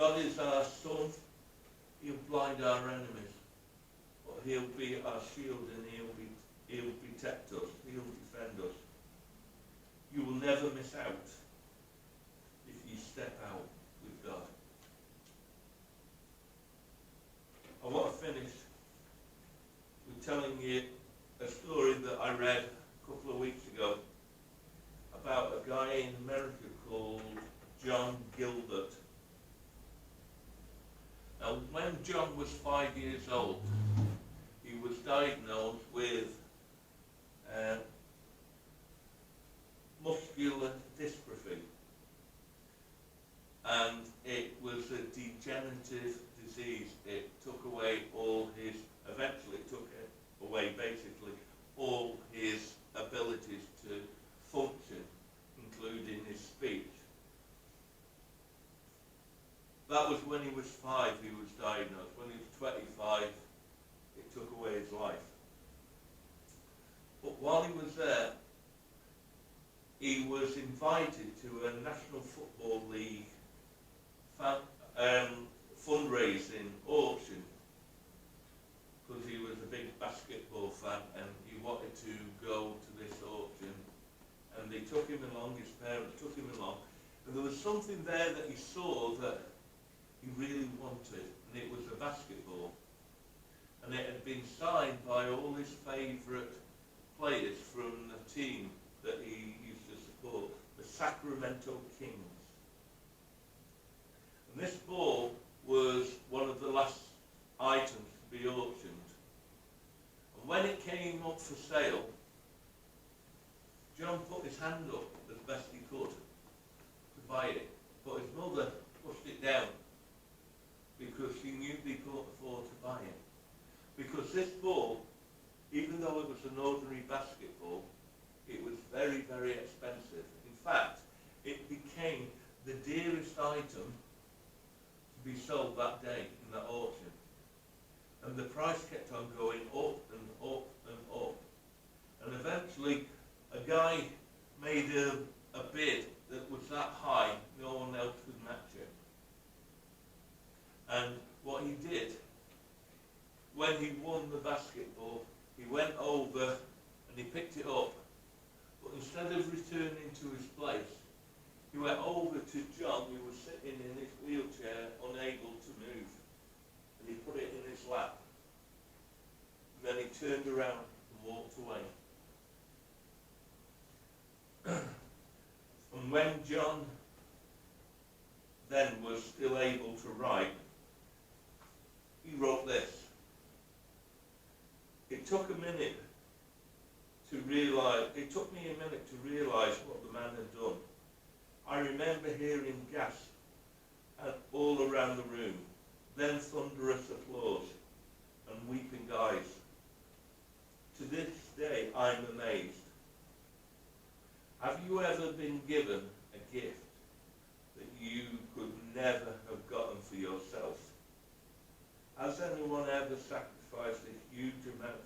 God is our sun. He'll blind our enemies. But he'll be our shield and he'll protect us. He'll defend us. You will never miss out if you step out with God. I want to finish with telling you a story that I read a couple of weeks ago about a guy in America called John Gilbert. Now, when John was 5 years old, he was diagnosed with muscular dystrophy, and it was a degenerative disease. It took away eventually it took away basically all his abilities to function, including his speech. That was when he was 5, he was diagnosed. When he was 25, it took away his life. But while he was there, he was invited to a National Football League fundraising auction, because he was a big basketball fan and he wanted to go to this auction. And they took him along, his parents took him along, and there was something there that he saw that he really wanted, and it was a basketball. And it had been signed by all his favourite players from the team that he used to support, the Sacramento Kings. And this ball was one of the last items to be auctioned. And when it came up for sale, John put his hand up as best he could to buy it, but his mother pushed it down because she knew they couldn't afford to buy it. Because this ball, even though it was an ordinary basketball, it was very, very expensive. In fact, it became the dearest item to be sold that day in that auction. And the price kept on going up and up and up. And eventually, a guy made a bid that was that high, no one else could match it. And what he did, when he won the basketball, he went over and he picked it up. But instead of returning to his place, he went over to John, who was sitting in his wheelchair, unable to move. And he put it in his lap. And then he turned around and walked away. And when John then was still able to write, he wrote this. It took me a minute to realise what the man had done. I remember hearing gasps all around the room, then thunderous applause and weeping eyes. To this day, I'm amazed. Have you ever been given a gift that you could never have gotten for yourself? Has anyone ever sacrificed a huge amount